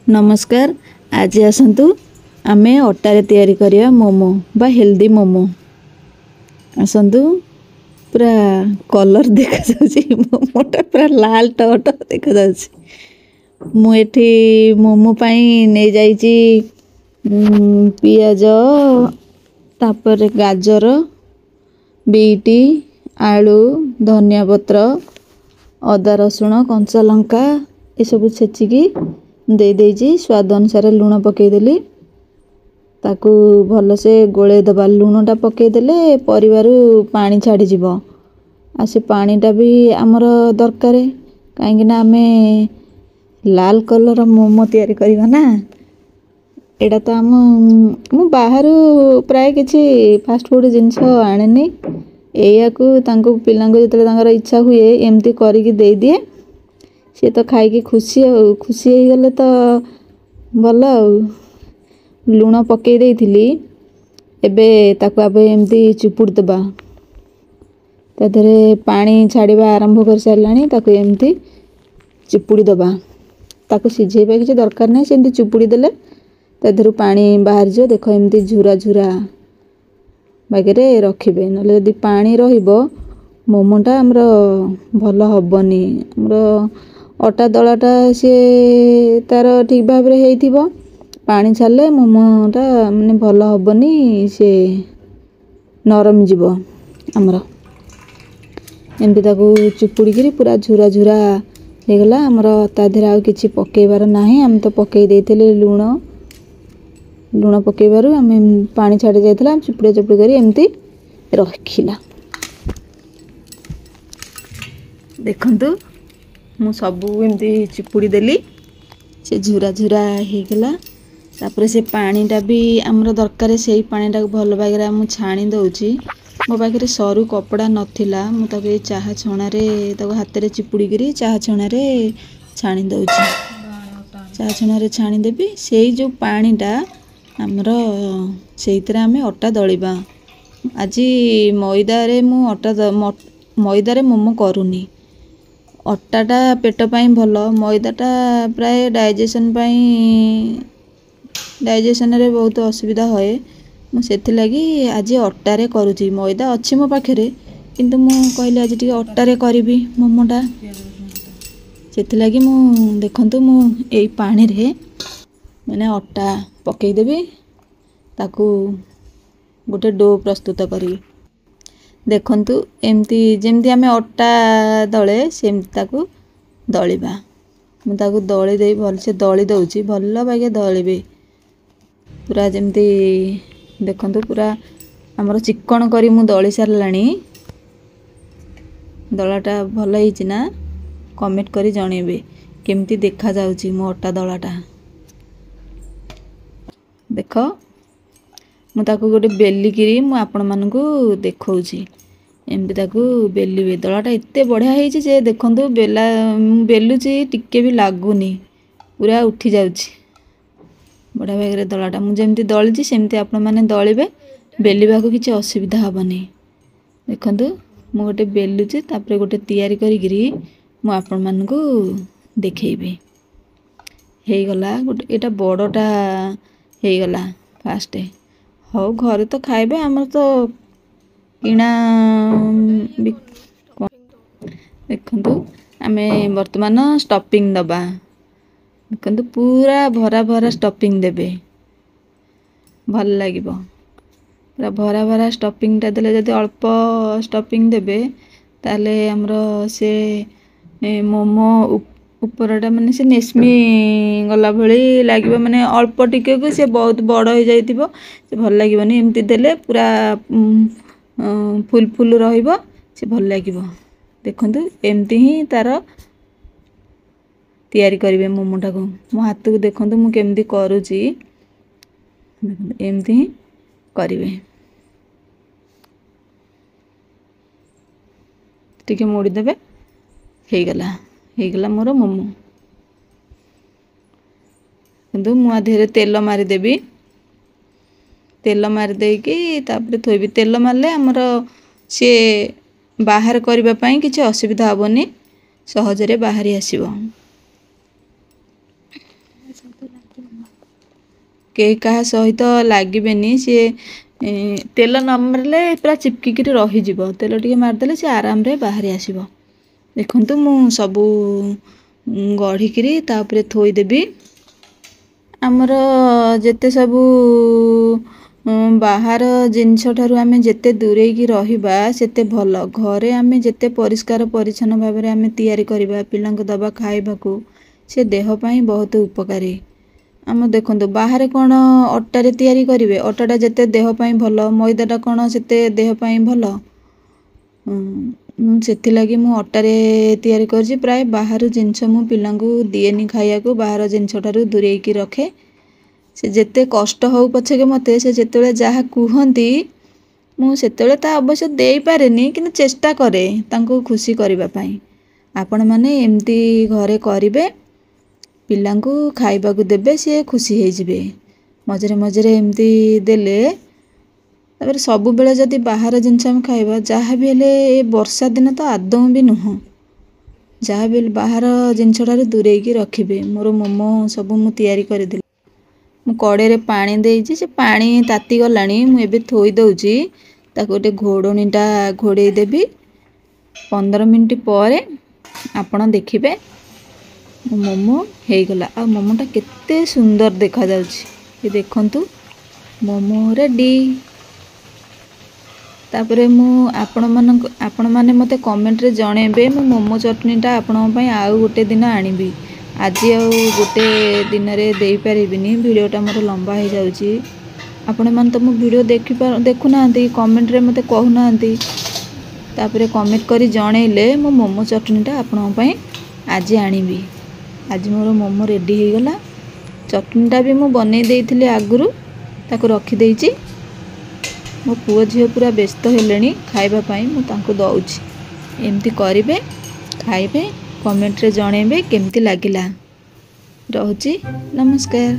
नमस्कार। आज आसतु आमे अटारे तैयारी करिया मोमो बा हेल्दी मोमो। आसतु पूरा कलर देखा जाउची मोमोटा पूरा लाल टट देखा जाउची। मु एठी मोमो पाई नै जाईची पियाज तापर गाजर बीटी आलू धनिया पत्र अदा रसुण कंचा लंका ए सब छेचिकी दे देजी। स्वाद अनुसार लूण पकईदेली ताकू भल से गोले दबा। लूणटा पकईदेले परिवारू पानी छाड़ी जीव। आ से पानीटा भी आमर दरकार कहीं आमे लाल कलर मोमो तैयारी करवा ना। एटा तो आम मु बाहर प्राय किसी फास्ट फूड जिनस आने या पिला जो इच्छा हुए एमती करके दे दिए। सी तो खाई खुशी खुशी हो गले तो भल। लूण पकई देइथिली एबे ताकू आबे एमती चिपुड़ी दबा। ताधरे पानी छाड़िबा आरंभ कर सारलानी ताकू एमती चिपुड़ी दबा। ताकू सिझेबा किसी दरकार नहीं। सेमती चिपुड़ी देले ताधरु पानी बाहर जो देखो एमती झुरा झुरा बागेरे रखिबे। नले यदि पानी रहिबो मोमोटा हमर भल हबनी। हमर अटा दलाटा से तार ठीक भाव रे हेइथिबो। पानी छाड़ले मोमोटा माने भल हबनी से नरम जीवो। हमर एमती ताकू चुपुड़ी गिरी पूरा झुरा झुरा हे गला। हमर ताधरे आ किछि पकेइबार नाही। हम तो पकेइ देइथिले लूण लूण पकेइबारु हम पानी छाड़ी जाइथिला। चुपुड़ी चुपुड़ी करी एमती रखिला। देखंतु मु सबु एमती चिपुड़ी देली से झुरा झुरा हे गला। तापर से पानीटा भी हमर दरकार से पानीटा को भल बागेरा मु छाणी दउची। मो बागेरे सरू कपड़ा नथिला। मु ताके चाहा छणा रे ताको हाथ रे चिपुड़ी गिरी चाहा छणा रे छाणी दउची। चाहा छणा रे छाणी देबी। सेई जो पानीटा हमर सेइतरे हमें अटा दळिबा। आजी मैदा रे मु मैदा रे मोमो करूनी। अटाटा पेट पाई भल। मैदाटा प्राय डाइजेशन रे बहुत असुविधा होए। मु सेथि लागी आज अटा रे करूची। मैदा अछि मो पाखरे किंतु मु कहले आज टिके अटा रे करिवि मोमोटा। सेथि लागी मु देखंतु मु एई पानी रे माने अटा पकई देबी। ताकू गोटे डो प्रस्तुत करी। देखंतु एमती जेमती हमें अटा दळे सेमती ताकू दळिबा। मु ताकू दळी देई भल से दळी दउची। भल बागे दळिबे पूरा जेमती देखंतु पूरा हमर चिक्कण करी मु दळी सारलाणी। दळाटा भल हिची ना कमेंट करी जणेबे केमती देखा जाउची मो अटा दळाटा। देख मु ताकू गोटे बेली किरी मु आपण मानकू देखौची। एमती ताकू बेलिबे। दळाटा एत्ते बढ़िया हेची जे देखंतु बेलुची टिके भी लागुनी पूरा उठी जाउची। बढ़िया भागरे दळाटा मु जेमती दळीची सेमती आपण माने दळिबे। बेलिबाकू किछि असुविधा हबनी। देखंतु मु गोटे बेलुची तापरे गोटे तैयारी करी गिरी मु आपण मानकू देखैबे। हे गला गोटे एटा बड़टा हे गला फास्ट। हो घरे तो खाइबे हमर तो किणा। देखंतु आमे वर्तमान स्टफिंग दबा। देखंतु पूरा भरा भरा स्टफिंग देबे भल लागिबो। पूरा भरा भरा स्टफिंग टा देले जदि अल्प स्टफिंग देबे ताले हमरो से मोमो ऊपरटा माने से नेस्मी गला भली लागिबो। माने अल्प टिके को से बहुत बड़ हो जाइतिबो से भल लागिबोनी। एमती देले पूरा फुल फुल रहिबो से भल लागिबो। देखंतु एमती ही तार तैयारी करिवे मोमोटा को। मो हाथ को देखंतु मु केमती करूची। एमती ही करिवे। टिके मोड़ी देबे हे गला मोर मोमो। किंतु मु आधेरे तेल मारी देबी। तेल मारी देकी तापरे थोइबी। तेल मारले हमर से बाहर करबा पई किछि असुविधा हबनी। सहजरे बाहरी आसीबो। କେହି କାହା ସହିତ ଲାଗିବେନି। ସିଏ ତେଲ ନ ମାରିଲେ ପୁରା ଚିପକିକିରି ରହିଯିବ। ତେଲ ଟିକେ ମାରିଦେଲେ ସେ ଆରାମରେ ବାହାରି ଆସିବ। ଦେଖନ୍ତୁ ମୁଁ ସବୁ ଗଢ଼ିକିରି ତା ଉପରେ ଥୋଇଦେବି। ଆମର ଯେତେ ସବୁ ବାହାର ଜିନିଷ ଠାରୁ ଆମେ ଯେତେ ଦୂରେଇକି ରହିବା ସେତେ ଭଲ। ଘରେ ଆମେ ଯେତେ ପରିଷ୍କାର ପରିଚ୍ଛନ୍ନ ଭାବରେ ଆମେ ତିଆରି କରିବା ପିଲାଙ୍କୁ ଦେବା ଖାଇବାକୁ, ସେ ଦେହ ପାଇଁ ବହୁତ ଉପକାରୀ। ଆମ ଦେଖନ୍ତୁ ବାହାରେ କ'ଣ ଅଟାରେ ତିଆରି କରିବେ, ଅଟାଟା ଯେତେ ଦେହ ପାଇଁ ଭଲ, ମଇଦାଟା କ'ଣ ସେତେ ଦେହ ପାଇଁ ଭଲ। ସେଥିଲାଗି ମୁଁ ଅଟାରେ ତିଆରି କରିଛି। ପ୍ରାୟ ବାହାର ଜିନିଷ ମୁଁ ପିଲାଙ୍କୁ ଦିଏନି ଖାଇବାକୁ, ବାହାର ଜିନିଷ ଠାରୁ ଦୂରେଇକି ରଖେ। ସେ ଯେତେ କଷ୍ଟ ହଉ ପଛକେ ମୋତେ ସେ ଯେତେବେଳେ ଯାହା କୁହନ୍ତି ମୁଁ ସେତେବେଳେ ତା ଅବଶ୍ୟ ଦେଇପାରେନି, କିନ୍ତୁ ଚେଷ୍ଟା କରେ ତାଙ୍କୁ ଖୁସି କରିବା ପାଇଁ। ଆପଣମାନେ ଏମିତି ଘରେ କରିବେ, ପିଲାଙ୍କୁ ଖାଇବାକୁ ଦେବେ, ସିଏ ଖୁସି ହେଇଯିବେ। ମଝିରେ ମଝିରେ ଏମିତି ଦେଲେ, ତାପରେ ସବୁବେଳେ ଯଦି ବାହାର ଜିନିଷ ଆମେ ଖାଇବା, ଯାହା ବି ହେଲେ ଏ ବର୍ଷା ଦିନ ତ ଆଦୌ ବି ନୁହଁ, ଯାହା ବି ହେଲେ ବାହାର ଜିନିଷଠାରୁ ଦୂରେଇକି ରଖିବେ। ମୋର ମୋମୋ ସବୁ ମୁଁ ତିଆରି କରିଦେଲି। ମୁଁ କଡ଼େଇରେ ପାଣି ଦେଇଛି, ସେ ପାଣି ତାତି ଗଲାଣି। ମୁଁ ଏବେ ଥୋଇ ଦେଉଛି, ତାକୁ ଗୋଟେ ଘୋଡ଼ଣୀଟା ଘୋଡ଼େଇ ଦେବି। 15 ମିନିଟ୍ ପରେ ଆପଣ ଦେଖିବେ ମୋମୋ ହେଇଗଲା। ଆଉ ମୋମୋଟା କେତେ ସୁନ୍ଦର ଦେଖାଯାଉଛି, ଏ ଦେଖନ୍ତୁ ମୋମୋ ରେଡ଼ି। ତାପରେ ମୁଁ ଆପଣମାନେ ମୋତେ କମେଣ୍ଟରେ ଜଣେଇବେ, ମୁଁ ମୋମୋ ଚଟଣିଟା ଆପଣଙ୍କ ପାଇଁ ଆଉ ଗୋଟେ ଦିନ ଆଣିବି। ଆଜି ଆଉ ଗୋଟେ ଦିନରେ ଦେଇପାରିବିନି, ଭିଡ଼ିଓଟା ମୋର ଲମ୍ବା ହେଇଯାଉଛି। ଆପଣମାନେ ତ ମୋ ଭିଡ଼ିଓ ଦେଖୁନାହାନ୍ତି, କମେଣ୍ଟରେ ମୋତେ କହୁନାହାନ୍ତି। ତାପରେ କମେଣ୍ଟ କରି ଜଣେଇଲେ ମୁଁ ମୋମୋ ଚଟଣିଟା ଆପଣଙ୍କ ପାଇଁ ଆଜି ଆଣିବି। ଆଜି ମୋର ମୋମୋ ରେଡ଼ି ହେଇଗଲା। ଚଟଣିଟା ବି ମୁଁ ବନେଇ ଦେଇଥିଲି ଆଗରୁ, ତାକୁ ରଖିଦେଇଛି। ମୋ ପୁଅ ଝିଅ ପୁରା ବ୍ୟସ୍ତ ହେଲେଣି ଖାଇବା ପାଇଁ, ମୁଁ ତାଙ୍କୁ ଦେଉଛି। ଏମିତି କରିବେ, ଖାଇବେ, କମେଣ୍ଟରେ ଜଣେଇବେ କେମିତି ଲାଗିଲା। ରହୁଛି, ନମସ୍କାର।